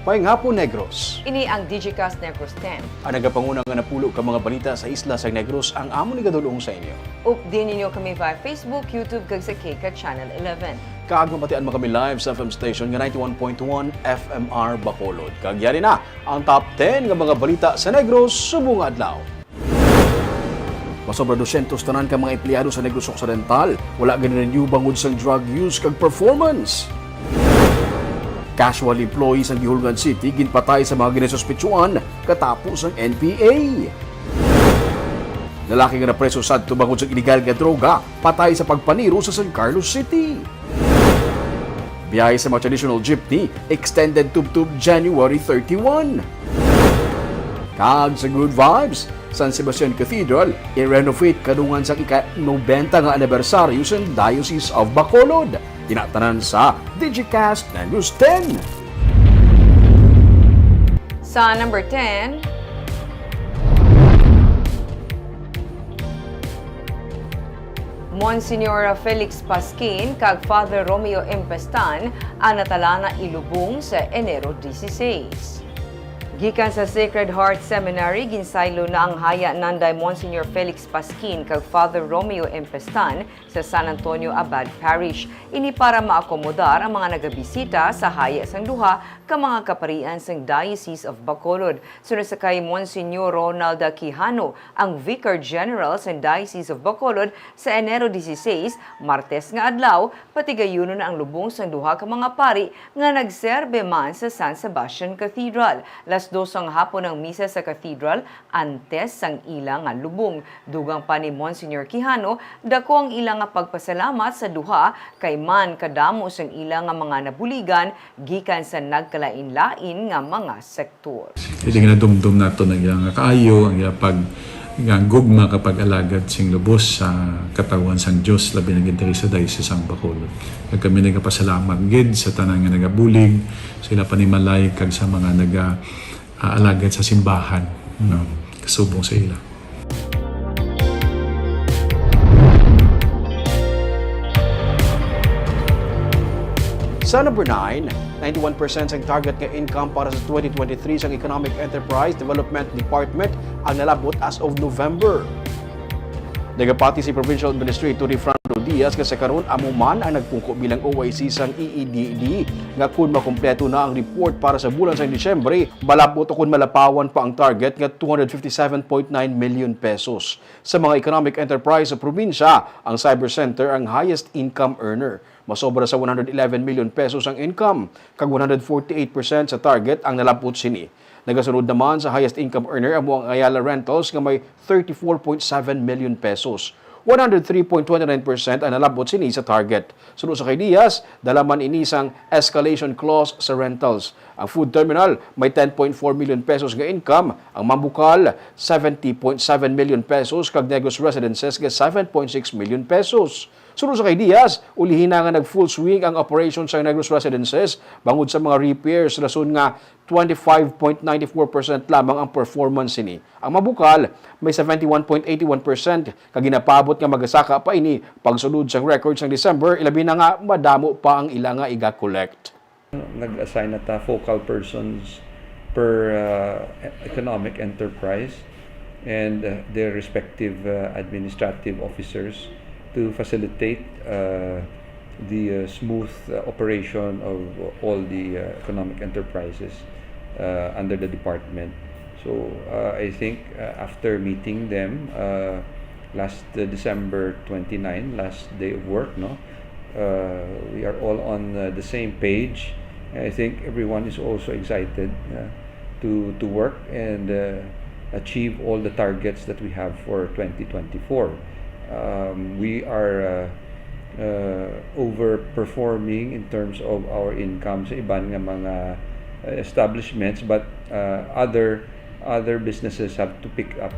Maayong hapon, Negros. Ini ang Digicast Negros X. Ang nagapanguna nga napulo ka mga balita sa isla sa Negros ang amo ni gadulong sa inyo. Update ninyo kami via Facebook, YouTube, kag sa Digicast Channel 11. Kaag mapatian mo kami live sa FM station nga 91.1 FMR Bacolod. Kag yari na ang top 10 nga mga balita sa Negros subong adlaw. Masobra 200 tanan ka mga empleyado sa Negros Occidental. Wala gani-renew bangod sa drug use kag performance. Casual employees ang Gihulgan City ginpatay sa mga ginasuspitsuan katapos ang NPA. Lalaki nga na preso sadto bangod sa illegal nga droga patay sa pagpaniro sa San Carlos City. Biyahe sa mga traditional jeepney extended tubtub January 31. Kag sa Good Vibes, San Sebastian Cathedral i-renovate kadungan sa ika-90 nga anibersaryo sa Diocese of Bacolod. Tinatanan sa Digicast Negros X. Sa number 10, Monsignor Felix Pasquin kag Father Romeo Empestan ang natalana ilubong sa Enero 16. Gikan sa Sacred Heart Seminary, ginsaylo na ang haya nanday Monsignor Felix Pasquin kag Father Romeo Empestan sa San Antonio Abad Parish. Ini para maakomodar ang mga nagabisita sa haya sang duha ka mga kaparian sang Diocese of Bacolod. Sunod sa kay Monsignor Ronald Quijano, ang Vicar General sa Diocese of Bacolod sa Enero 16, Martes nga adlaw, patigayuno na ang lubong sang duha ka mga pari nga nagserbe man sa San Sebastian Cathedral. Las 2 ang hapon ng misa sa cathedral antes sang ilang nga lubong. Dugang pa ni Monsignor Quijano, dako ang ilang nga pagpasalamat sa duha kay man kadamo sang ilang nga mga nabuligan gikan sa nagkalain-lain nga mga sektor. Hindi nga dumdum nato na nga kaayo ang pag nga gugma kapag alagad sing lubos sa katawan sang Dios labi na gid sa Diocese sang Bacolod. Kag kami nagapasalamat gid sa tanan nga nagabulig, sila panimalay kag sa mga alagad sa simbahan, no, kasubong sa ila. Sa number 9, 91% ang target nga income para sa 2023 sa Economic Enterprise Development Department ang nalabot as of November. Nagapati si Provincial Administrator Fernando Diaz kasi karon amo man ang nagpungko bilang OIC sang EEDD nga kun makumpleto na ang report para sa bulan sa Disyembre, balabot o kun malapawan pa ang target nga 257.9 million pesos. Sa mga economic enterprise sa probinsya, ang Cyber Center ang highest income earner. Masobra sa 111 million pesos ang income, kag 148% sa target ang nalabot sini. Nagasunod naman sa highest income earner amo ang Ayala Rentals nga may 34.7 million pesos. 103.29% ang nalabot sini sa target. Sunod sa kay Diaz, dalaman inisang escalation clause sa rentals. Ang food terminal may 10.4 million pesos nga income, ang Mambukal 70.7 million pesos kag Negros Residences nga 7.6 million pesos. Sunod sa kay Diaz, ulihin na nga nag-full swing ang operation sa Negros Residences bangod sa mga repairs rason nga 25.94% lamang ang performance ini. Ang Mabukal may 71.81% kag ginapabot nga magasaka pa ini pagsulod sa records ng December, ilabi na nga madamo pa ang ila nga iga-collect. Nag-assign na focal persons per economic enterprise and their respective administrative officers to facilitate the smooth operation of all the economic enterprises under the department. So I think after meeting them last December 29, last day of work, we are all on the same page. I think everyone is also excited to work and achieve all the targets that we have for 2024. We are overperforming in terms of our income sa iban nga mga establishments, but other businesses have to pick up.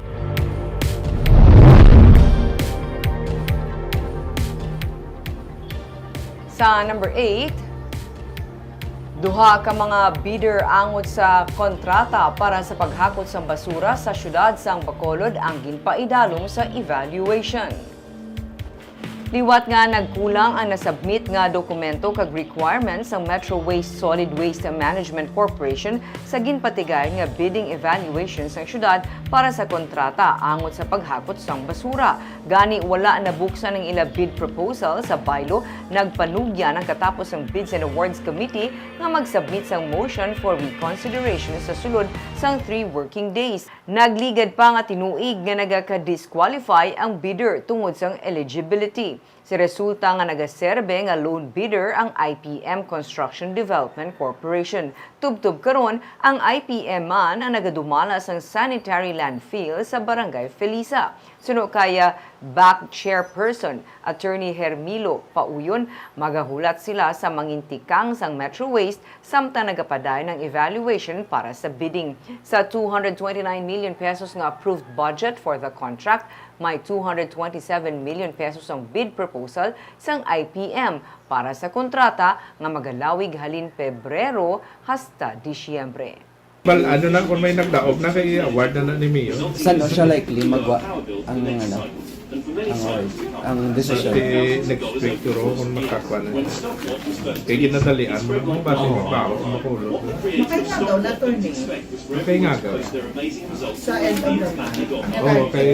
Sa number 8, duha ka mga bidder angod sa kontrata para sa paghakot sang basura sa syudad sang Bacolod ang ginpaidalom sa evaluation. Liwat nga nagkulang ang nasubmit nga dokumento kag requirements sa Metro Waste Solid Waste Management Corporation sa ginpatigayon nga bidding evaluation sa syudad para sa kontrata angot sa paghakot sang basura. Gani wala nabuksan ng ila bid proposal sa baylo, nagpanugya ng katapos ng Bids and Awards Committee nga magsubmit sang motion for reconsideration sa sulod sang 3 working days. Nagligad pa nga tinuig nga nagaka-disqualify ang bidder tungod sang eligibility. Si resulta nga nagaserbe nga loan bidder ang IPM Construction Development Corporation. Tubtub karon ang IPM man ang nagadumala sang sanitary landfill sa Barangay Felisa. Suno kaya back chairperson Attorney Hermilo Pauyon, magahulat sila sa mangintikang sang Metro Waste samtang nagapaday ng evaluation para sa bidding. Sa 229 million pesos nga approved budget for the contract, may 227 million pesos ang bid proposal sang IPM para sa kontrata nga magalawig halin Pebrero hasta Disyembre. Well, ano na kung may nagdaog na kay award na ni Mio? Saan siya likely magwa ang award, ang decision? Kasi next week turo kung makakuha na niya. Kaya ginadalian mo kung ba siya magbaho kung makulot. Makaingagaw na attorney Kaya nga gawin. sa end of the month. Oo, kay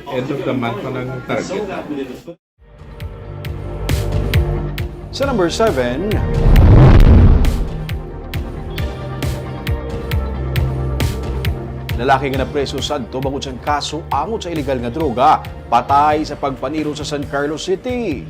end of the month pa ng target. Sa number 7, lalaki nga napreso sadto bangod sa kaso angot sa illegal nga droga, patay sa pagpaniro sa San Carlos City.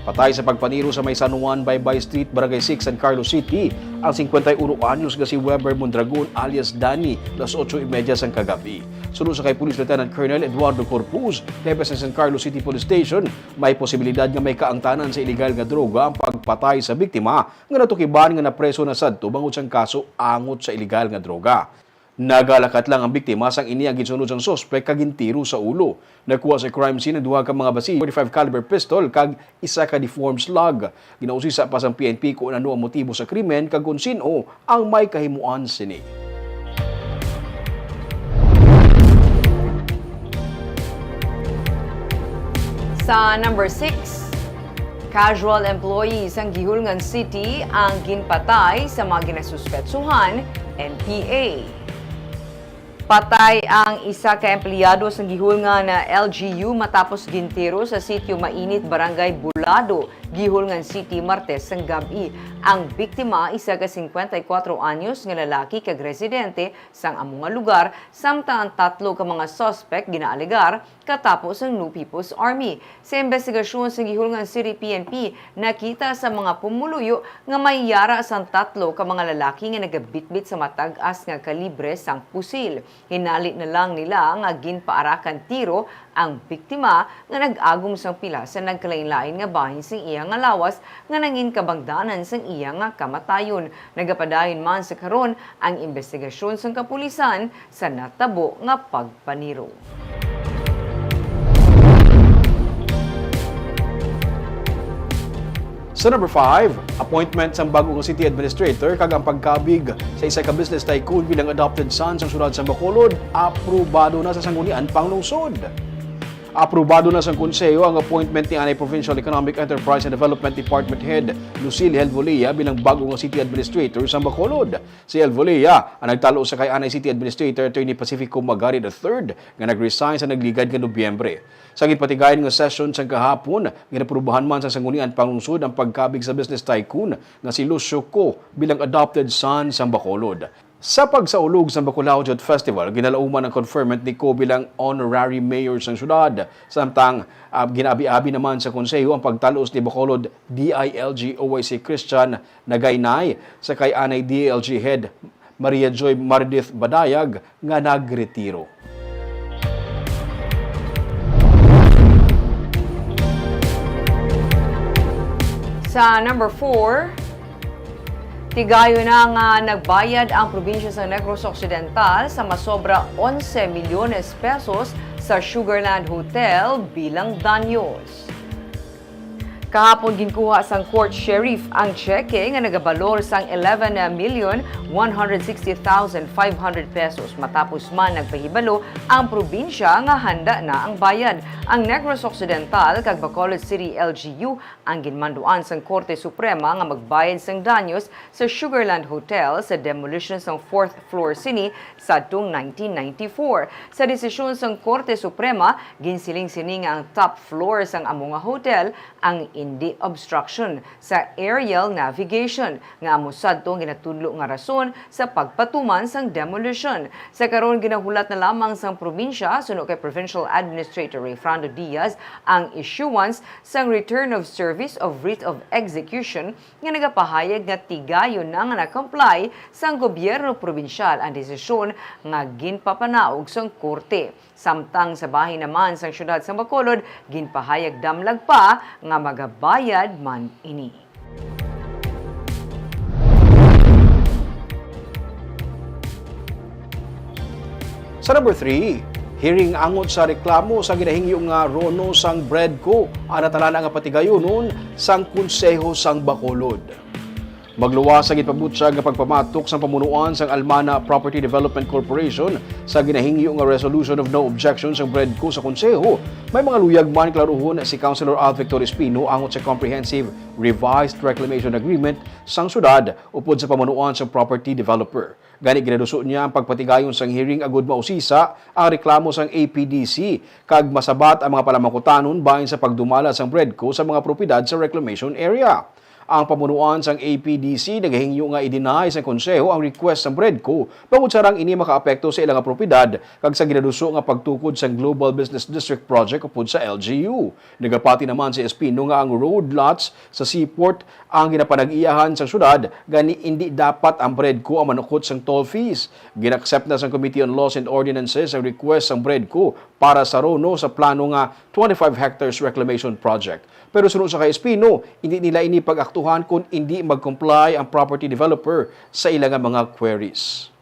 Patay sa pagpaniro sa may San Juan Baybay Street, Barangay 6, San Carlos City, ang 51 anyos nga si Weber Mondragon alias Danny, las 8:30 sang kagabi. Sunod sa kay Police Lieutenant Colonel Eduardo Corpus, Depes ng San Carlos City Police Station, may posibilidad nga may kaangtanan sa illegal nga droga ang pagpatay sa biktima nga natukiban nga napreso na sadto bangod sa kaso angot sa illegal nga droga. Nagalakat lang ang biktima sang iniyang ginsunod sang sospek kag gintiro sa ulo. Nakuha sa crime scene ang duha ka mga basi, 45 caliber pistol kag isa ka deformed slug. Ginausisa pa sang PNP kung ano ang motibo sa krimen kag kung sino ang may kahimuan sini. Sa number 6, casual employees ang Gihulngan City ang ginpatay sa mga ginasuspetsuhan, NPA. Patay ang isa ka empleyado sa Gihulngan na LGU matapos gintiro sa sitio Mainit, Barangay Bulado, Gihulngan City, Martes sang gabi. Ang biktima, isa ka 54 anyos nga lalaki kag residente sang among nga lugar, samtang ang 3 ka mga suspect ginaalegar katapos ang New People's Army. Sa investigasyon sa Gihulngan City PNP, nakita sa mga pumuluyo nga may yara sang 3 ka mga lalaki nga nagabitbit sa matag-as nga kalibre sang pusil. Hinali na lang nila nga ginpaarakan tiro ang biktima nga nag-agom sang pila sa nagkalain-lain nga bahin sing iya nga lawas nga nangin kabangdanan sang iya nga kamatayon. Nagapadayon man sa karon ang investigasyon sang kapulisan sa natabo nga pagpaniro. Sa number 5, appointment sa bagong city administrator kag ang pagkabig sa isa ka business tycoon bilang adopted son sa syudad sa Bacolod, aprobado na sa sanggunian panglungsod. Aprobado na sa konseyo ang appointment ni Anay Provincial Economic Enterprise and Development Department Head Lucille Helvolea bilang bagong city administrator sa Bacolod. Si Helvolea ang nagtalo sa kay Anay City Administrator Attorney Pacifico Magari III nga nag-resign sa nagligad nga Nobyembre. Sa gitpatigayon nga session sa kahapon, ginaprubahan man sa sanggunian panglungsod ang pagkabig sa business tycoon nga si Lucio Co bilang adopted son sa Bacolod. Sa pagsaulog sa Bacolod Youth Festival, ginalauman ang conferment ni Co bilang honorary mayor sa syudad. Samtang ginabi-abi naman sa konseyo ang pagtalos ni Bacolod DILG OIC Christian Nagaynay sa kay Anay DILG Head Maria Joy Mardith Badayag nga nagretiro. Sa number 4, tigayo na nga nagbayad ang probinsya sa Negros Occidental sa masobra 11 milyones pesos sa Sugarland Hotel bilang danyos. Kahapon ginkuha sang court sheriff ang cheque nga nagabalor sang 11,160,500 pesos matapos man nagpahibalo ang probinsya nga handa na ang bayad. Ang Negros Occidental kag Bacolod City LGU ang ginmanduan sang Korte Suprema nga magbayad sang danyos sa Sugarland Hotel sa demolition sang 4th floor sini sadtong 1994. Sa desisyon sang Korte Suprema, ginsiling sini nga ang top floor sang amo nga hotel ang hindi obstruction sa aerial navigation nga amo sadtong ginatudlo nga rason sa pagpatuman sang demolition. Sa karon ginahulat na lamang sang probinsya suno kay Provincial Administrator Fernando Diaz ang issuance sang return of service of writ of execution nga nagapahayag nga tigayon na nga na-comply sang gobyerno probinsyal ang desisyon nga ginpapanaog sang korte. Samtang sa bahin naman sang syudad sang Bacolod, ginpahayag damlag pa nga magabayad man ini. Sa number 3, hearing angot sa reklamo sa ginahingyo nga rono sang Breadco ang natalana nga patigayonon sang Konseho sang Bacolod. Magluwas sa gitpabutsag nga pagpamatok sa pamunuan sang Almana Property Development Corporation sa ginahingyo nga resolution of no objection sang Breadco sa Konseho. May mga luyag man klaruhon si Councilor Al Victor Espino angot sa Comprehensive Revised Reclamation Agreement sang syudad upod sa pamunuan sang property developer. Gani ginaduso niya ang pagpatigayon sang hearing agud mausisa ang reklamo sang APDC kag masabat ang mga palamangkutanon bahin sa pagdumala sang Breadco sa mga propiedad sa reclamation area. Ang pamunuan sang APDC nagahingyo nga i-deny sa konseho ang request sang Breadco bangod sarang ini makaapekto sa ilang propiedad kag sa ginaduso nga pagtukod sang Global Business District Project upod sa LGU. Nagapati naman si Espino nga ang road lots sa seaport ang ginapanag-iyahan sa syudad gani hindi dapat ang Breadco ang manukot sang toll fees. Ginaccept na sang Committee on Laws and Ordinances ang request sang Breadco para sa rono sa plano nga 25 hectares reclamation project. Pero sunod sa kay Espino, hindi nila ini pag-aktuhan kung hindi mag-comply ang property developer sa ilang mga queries.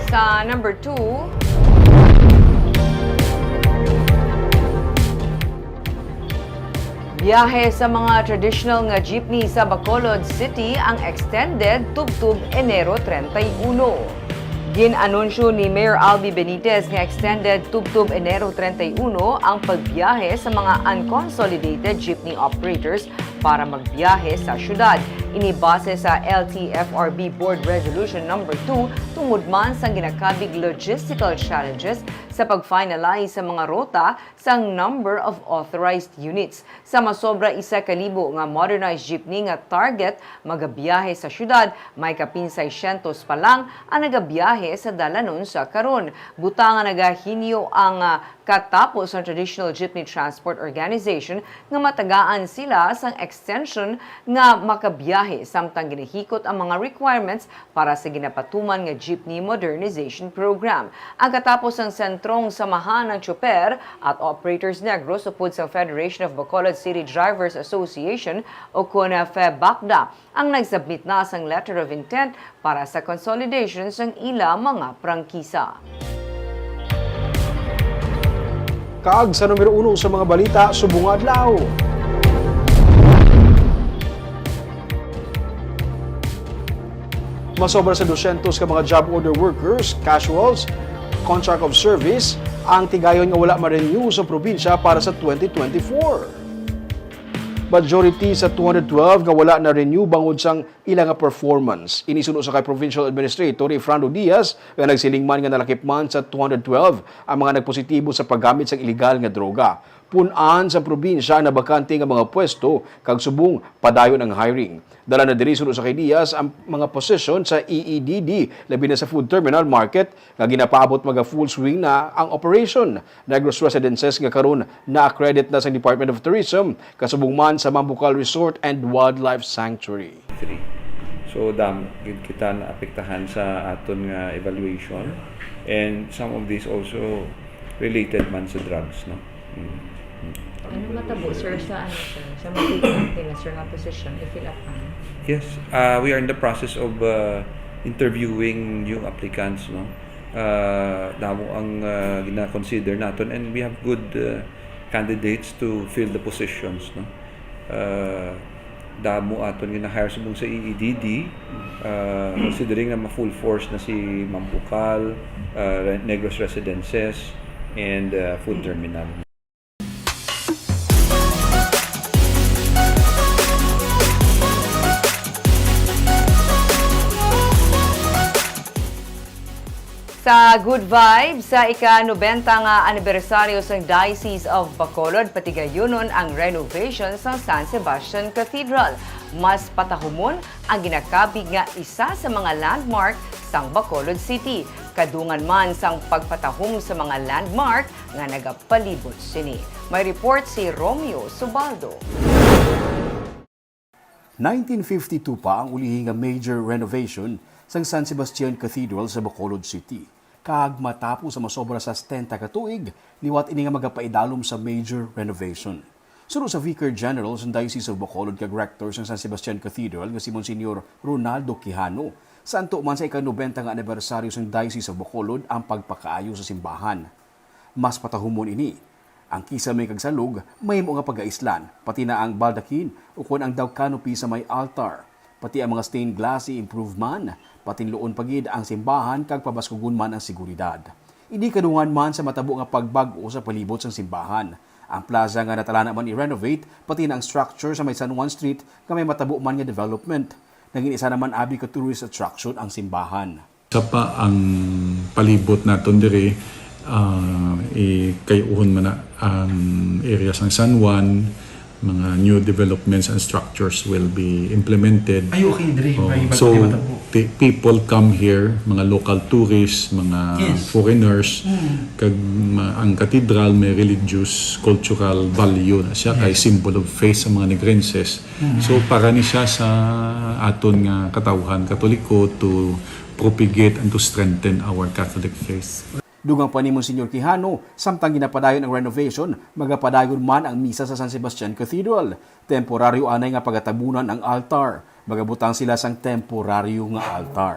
Sa number 2, biyahe sa mga traditional nga jeepney sa Bacolod City ang extended tubtub Enero 31. Gin-anunsyo ni Mayor Albi Benitez nga extended tubtub Enero 31 ang pagbiyahe sa mga unconsolidated jeepney operators para magbiyahe sa syudad. Inibase sa LTFRB Board Resolution No. 2 tungod man sa ginakabig logistical challenges sa pag-finalize sa mga rota sang number of authorized units. Sa masobra 1,000 nga modernized jeepney nga target magabiyahe sa syudad, may kapin 600 pa lang ang nagabiyahe sa dalanon sa karon. Butangan nagahinyo ang katapos ng Traditional Jeepney Transport Organization nga matagaan sila sang extension nga makabiyahe samtang ginihikot ang mga requirements para sa ginapatuman nga jeepney modernization program. Ang katapos ng sentrong samahan ng tsoper at operators Negros upod sa Federation of Bacolod City Drivers Association o FEBACDA ang nagsubmit na sang letter of intent para sa consolidation sang ila mga prangkisa. Kag sa numero 1 sa mga balita, subong adlaw. Masobra sa 200 ka mga job order workers, casuals, contract of service, ang tigayon nga wala ma-renew sa probinsya para sa 2024. Majority sa 212 nga wala na renew bangod sang ilang performance. Inisuno sa kay Provincial Administrator Fernando Diaz nga nagsiling man nga nalakip man sa 212 ang mga nagpositibo sa paggamit sang illegal nga droga. Punan sa probinsya na bakante nga mga pwesto kag subong padayon ang hiring. Dala na diri sunod sa kay Diaz ang mga posisyon sa EEDD labi na sa food terminal market nga ginapaabot mga full swing na ang operation. Negros Residences nga karon na-accredit na sa Department of Tourism kasubong man sa Mambucal Resort and Wildlife Sanctuary. So kita naapektahan sa aton nga evaluation and some of these also related man sa drugs, no. Ano matabo, sir, sa sir? Sa mga nila, sir, nga position, i-fill up na? Yes, we are in the process of interviewing new applicants, no. Damo ang gina-consider naton and we have good candidates to fill the positions, no. Damo aton gina-hire subong sa EEDD, considering na ma-full force na si Mampukal, Negros Residences, and Food Terminal. Sa Good Vibes, sa ika-90 nga anibersaryo sa Diocese of Bacolod, patigayunon ang renovation sa San Sebastian Cathedral. Mas patahumon ang ginakabig nga isa sa mga landmark sang Bacolod City. Kadungan man sang pagpatahom sa mga landmark nga nagapalibot sini. May report si Romeo Subaldo. 1952 pa ang ulihing nga major renovation sa San Sebastian Cathedral sa Bacolod City. Kag matapos sa masobra sa 70 ka tuig, liwat ini nga magapaidalom sa major renovation. Sunod sa Vicar General sa Diocese of Bacolod kag Rector sa San Sebastian Cathedral nga si Monsignor Ronaldo Quijano, santo man sa ika-90 nga anibersaryo sa Diocese of Bacolod ang pagpakaayo sa simbahan. Mas patahumon ini, ang kisa may kagsalug, may mga pag-aislan, pati na ang baldakin o kung ang daw canopy sa may altar, pati ang mga stained glass i-improvement, pati luon pagid ang simbahan kag pabaskugon man ang seguridad. Hindi kadungan man sa matabo nga pagbag-o sa palibot sang simbahan. Ang plaza nga natalana man i-renovate, pati na ang structure sa may San Juan Street nga may matabo man nga development. Naging isa naman abi ka tourist attraction ang simbahan. Sa pa ang palibot naton diri, kayuhon man na ang areas ng San Juan, mga new developments and structures will be implemented. Ay, okay, Dre. So, people come here, mga local tourists, mga foreigners, kag ang cathedral may religious, cultural value na siya, kay symbol of faith sa mga Negrenses. So, para ni siya sa aton nga katawhan Katoliko to propagate and to strengthen our Catholic faith. Dugang pa ni Monsignor Quijano, samtang ginapadayon ang renovation, magapadayon man ang misa sa San Sebastian Cathedral. Temporaryo anay nga pagatabunan ang altar. Magabutang sila sang temporaryo nga altar.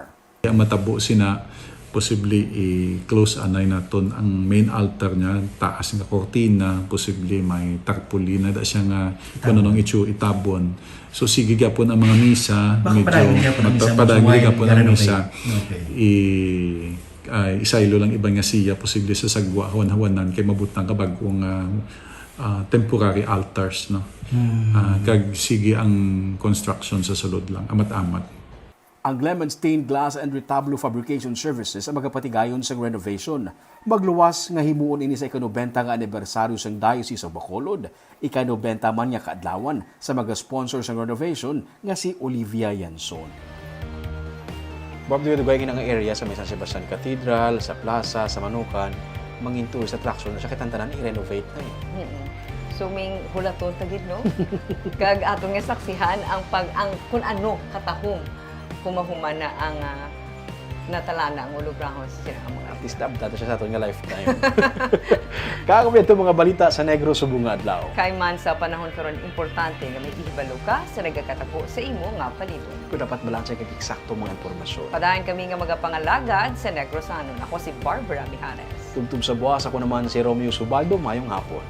Matabo sina, possibly i-close anay naton ang main altar niya, taas nga kortina, possibly may tarpaulin na siya nga kanunong itabon. So sige gapon ang mga misa, medyo padagli gapon ang misa. Isaylo lang ibang nga siya, posible sa sagwa, hawan-hawanan, kay mabutang kabagong temporary altars. No? Kag sige ang construction sa sulod lang, amat-amat. Ang Lemon Stained Glass and Retablo Fabrication Services ang magapatigayon sa renovation. Magluwas nga himuon ini sa ika-90 nga anibersaryo sa Diocese of Bacolod. Ika-90 man nga kaadlawan sa mag-sponsor sa renovation nga si Olivia Yanson. Bob, dugay ang area sa may San Sebastian Cathedral, sa plaza, sa Manukan, mangin tourist attraction na siya kitantanan i-renovate na eh. So may hulaton tagid no? Kag atong nga saksihan ang kung ano katahom humahuman na ang natalana ang ulubrahon sa sila mga artist dapat siya sa aton nga lifetime. Kakabi ito mga balita sa Negros Subunga adlaw. Kay man sa panahon karon importante nga may ihibalo ka sa nagakatako sa imo nga palibot. Kung dapat balansay kag eksakto mga impormasyon. Padayon kami nga magapangalagad sa Negrosanon. Ako si Barbara Mijares. Tugtog sa buwas, ako naman si Romeo Subaldo. Mayong hapon.